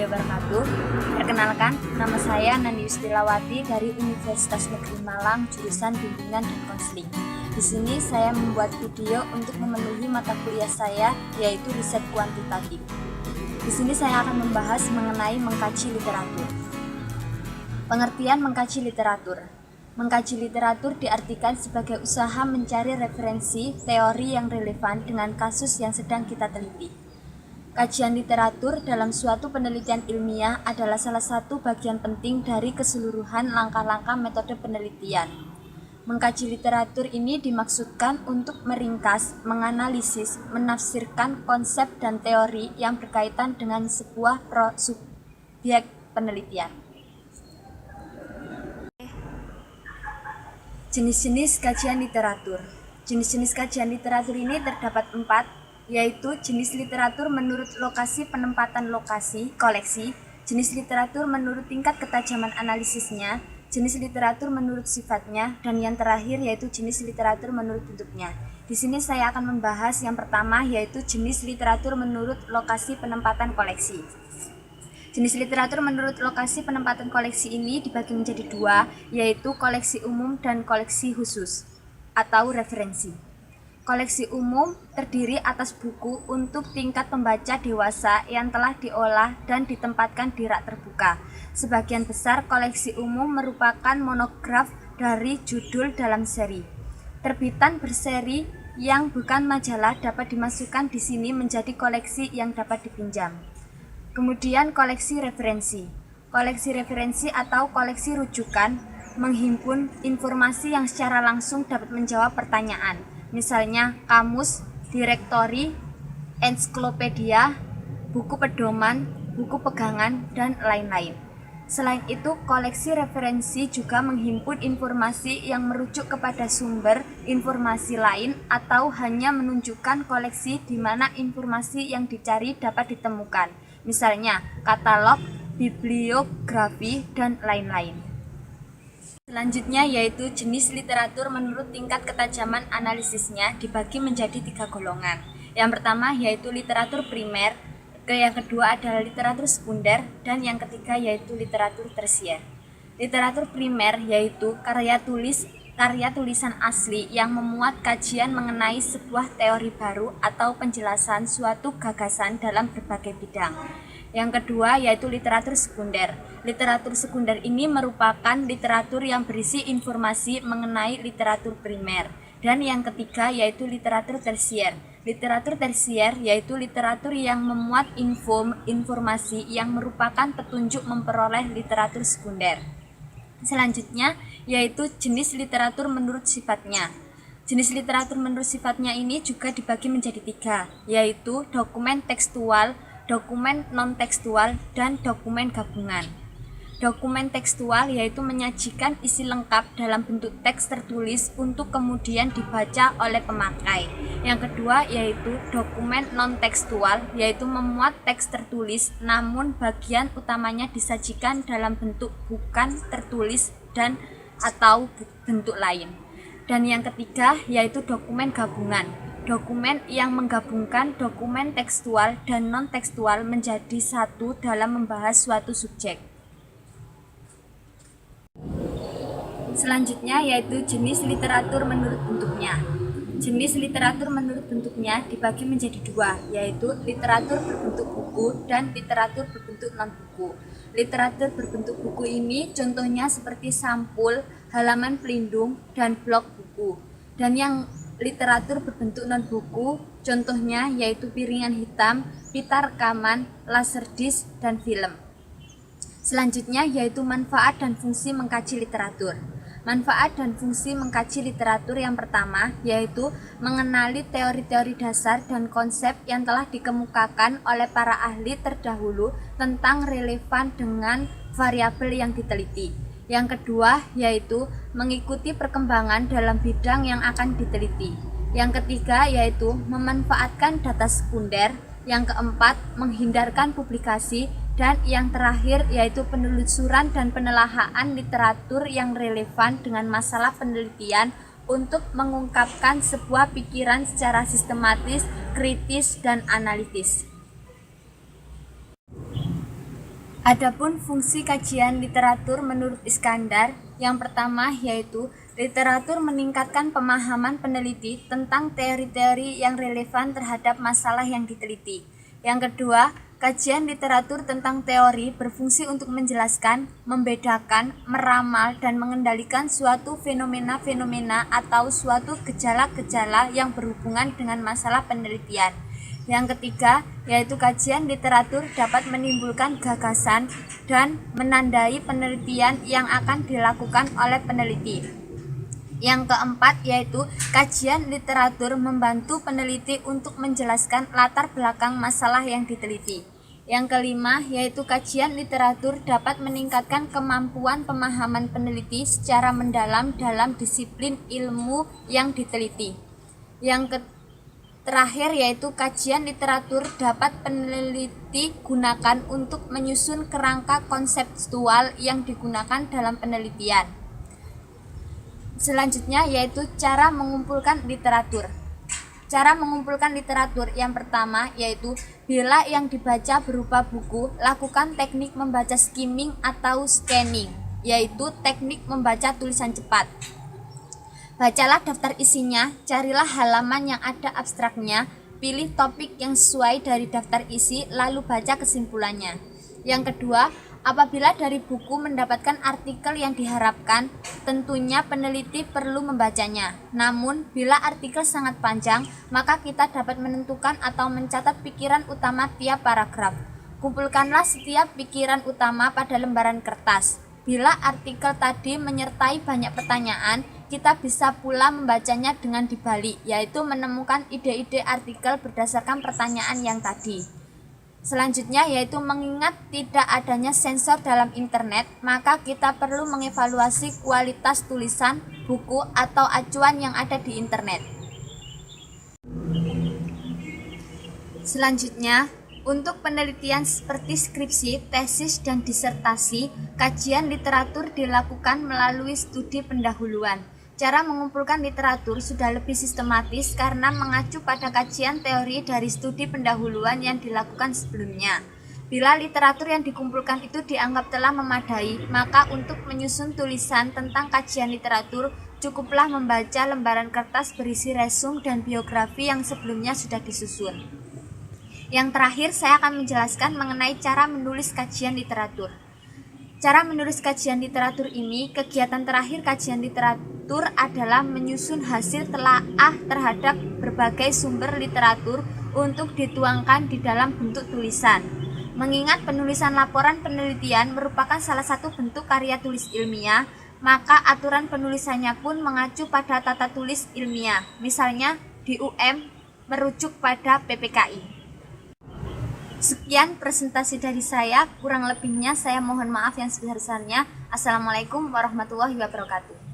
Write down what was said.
warahmatullahi wabarakatuh. Perkenalkan, nama saya Nani Yustilawati dari Universitas Negeri Malang, jurusan Bimbingan dan Konseling. Di sini saya membuat video untuk memenuhi mata kuliah saya, yaitu riset kuantitatif. Di sini saya akan membahas mengenai mengkaji literatur. Pengertian mengkaji literatur. Mengkaji literatur diartikan sebagai usaha mencari referensi teori yang relevan dengan kasus yang sedang kita teliti. Kajian literatur dalam suatu penelitian ilmiah adalah salah satu bagian penting dari keseluruhan langkah-langkah metode penelitian. Mengkaji literatur ini dimaksudkan untuk meringkas, menganalisis, menafsirkan konsep dan teori yang berkaitan dengan sebuah subjek penelitian. Jenis-jenis kajian literatur. Jenis-jenis kajian literatur ini terdapat 4, yaitu jenis literatur menurut lokasi penempatan koleksi, jenis literatur menurut tingkat ketajaman analisisnya, jenis literatur menurut sifatnya, dan yang terakhir yaitu jenis literatur menurut bentuknya. Di sini saya akan membahas yang pertama, yaitu jenis literatur menurut lokasi penempatan koleksi. Jenis literatur menurut lokasi penempatan koleksi ini dibagi menjadi 2, yaitu koleksi umum dan koleksi khusus atau referensi. Koleksi umum terdiri atas buku untuk tingkat pembaca dewasa yang telah diolah dan ditempatkan di rak terbuka. Sebagian besar koleksi umum merupakan monograf dari judul dalam seri. Terbitan berseri yang bukan majalah dapat dimasukkan di sini menjadi koleksi yang dapat dipinjam. Kemudian koleksi referensi. Koleksi referensi atau koleksi rujukan menghimpun informasi yang secara langsung dapat menjawab pertanyaan. Misalnya kamus, direktori, ensiklopedia, buku pedoman, buku pegangan, dan lain-lain. Selain itu, koleksi referensi juga menghimpun informasi yang merujuk kepada sumber informasi lain atau hanya menunjukkan koleksi di mana informasi yang dicari dapat ditemukan. Misalnya katalog, bibliografi, dan lain-lain. Selanjutnya yaitu jenis literatur menurut tingkat ketajaman analisisnya dibagi menjadi 3 golongan. Yang pertama yaitu literatur primer, yang kedua adalah literatur sekunder, dan yang ketiga yaitu literatur tersier. Literatur primer yaitu karya tulisan asli yang memuat kajian mengenai sebuah teori baru atau penjelasan suatu gagasan dalam berbagai bidang. Yang kedua yaitu literatur sekunder. Literatur sekunder ini merupakan literatur yang berisi informasi mengenai literatur primer. Dan yang ketiga yaitu literatur tersier. Literatur tersier yaitu literatur yang memuat informasi yang merupakan petunjuk memperoleh literatur sekunder. Selanjutnya yaitu jenis literatur menurut sifatnya. Jenis literatur menurut sifatnya ini juga dibagi menjadi 3, yaitu dokumen tekstual, dokumen non-tekstual, dan dokumen gabungan. Dokumen tekstual yaitu menyajikan isi lengkap dalam bentuk teks tertulis untuk kemudian dibaca oleh pemakai. Yang kedua yaitu dokumen non-tekstual yaitu memuat teks tertulis namun bagian utamanya disajikan dalam bentuk bukan tertulis dan atau bentuk lain. Dan yang ketiga yaitu dokumen gabungan. Dokumen yang menggabungkan dokumen tekstual dan non-tekstual menjadi satu dalam membahas suatu subjek. Selanjutnya yaitu jenis literatur menurut bentuknya. Jenis literatur menurut bentuknya dibagi menjadi 2, yaitu literatur berbentuk buku dan literatur berbentuk non-buku. Literatur berbentuk buku ini contohnya seperti sampul, halaman pelindung, dan blok buku. Dan yang literatur berbentuk non-buku contohnya yaitu piringan hitam, pita rekaman, laserdisc, dan film. Selanjutnya yaitu manfaat dan fungsi mengkaji literatur. Manfaat dan fungsi mengkaji literatur yang pertama yaitu mengenali teori-teori dasar dan konsep yang telah dikemukakan oleh para ahli terdahulu tentang relevan dengan variabel yang diteliti. Yang kedua yaitu mengikuti perkembangan dalam bidang yang akan diteliti. Yang ketiga yaitu memanfaatkan data sekunder. Yang keempat menghindarkan publikasi. Dan yang terakhir yaitu penelusuran dan penelaahan literatur yang relevan dengan masalah penelitian untuk mengungkapkan sebuah pikiran secara sistematis, kritis, dan analitis. Adapun fungsi kajian literatur menurut Iskandar, yang pertama yaitu literatur meningkatkan pemahaman peneliti tentang teori-teori yang relevan terhadap masalah yang diteliti. Yang kedua, kajian literatur tentang teori berfungsi untuk menjelaskan, membedakan, meramal, dan mengendalikan suatu fenomena-fenomena atau suatu gejala-gejala yang berhubungan dengan masalah penelitian. Yang ketiga, yaitu kajian literatur dapat menimbulkan gagasan dan menandai penelitian yang akan dilakukan oleh peneliti. Yang keempat, yaitu kajian literatur membantu peneliti untuk menjelaskan latar belakang masalah yang diteliti. Yang kelima, yaitu kajian literatur dapat meningkatkan kemampuan pemahaman peneliti secara mendalam dalam disiplin ilmu yang diteliti. Yang terakhir, yaitu kajian literatur dapat peneliti gunakan untuk menyusun kerangka konseptual yang digunakan dalam penelitian. Selanjutnya yaitu cara mengumpulkan literatur. Cara mengumpulkan literatur yang pertama yaitu bila yang dibaca berupa buku, lakukan teknik membaca skimming atau scanning, yaitu teknik membaca tulisan cepat. Bacalah daftar isinya, carilah halaman yang ada abstraknya, pilih topik yang sesuai dari daftar isi, lalu baca kesimpulannya. Yang kedua, apabila dari buku mendapatkan artikel yang diharapkan, tentunya peneliti perlu membacanya. Namun, bila artikel sangat panjang, maka kita dapat menentukan atau mencatat pikiran utama tiap paragraf. Kumpulkanlah setiap pikiran utama pada lembaran kertas. Bila artikel tadi menyertai banyak pertanyaan, kita bisa pula membacanya dengan dibalik, yaitu menemukan ide-ide artikel berdasarkan pertanyaan yang tadi. Selanjutnya yaitu mengingat tidak adanya sensor dalam internet, maka kita perlu mengevaluasi kualitas tulisan, buku, atau acuan yang ada di internet. Selanjutnya, untuk penelitian seperti skripsi, tesis, dan disertasi, kajian literatur dilakukan melalui studi pendahuluan. Cara mengumpulkan literatur sudah lebih sistematis karena mengacu pada kajian teori dari studi pendahuluan yang dilakukan sebelumnya. Bila literatur yang dikumpulkan itu dianggap telah memadai, maka untuk menyusun tulisan tentang kajian literatur, cukuplah membaca lembaran kertas berisi resum dan biografi yang sebelumnya sudah disusun. Yang terakhir, saya akan menjelaskan mengenai cara menulis kajian literatur. Cara menulis kajian literatur ini, kegiatan terakhir kajian literatur adalah menyusun hasil telaah terhadap berbagai sumber literatur untuk dituangkan di dalam bentuk tulisan. Mengingat penulisan laporan penelitian merupakan salah satu bentuk karya tulis ilmiah, maka aturan penulisannya pun mengacu pada tata tulis ilmiah. Misalnya di UM merujuk pada PPKI. Sekian presentasi dari saya, kurang lebihnya saya mohon maaf yang sebesar-besarnya. Assalamualaikum warahmatullahi wabarakatuh.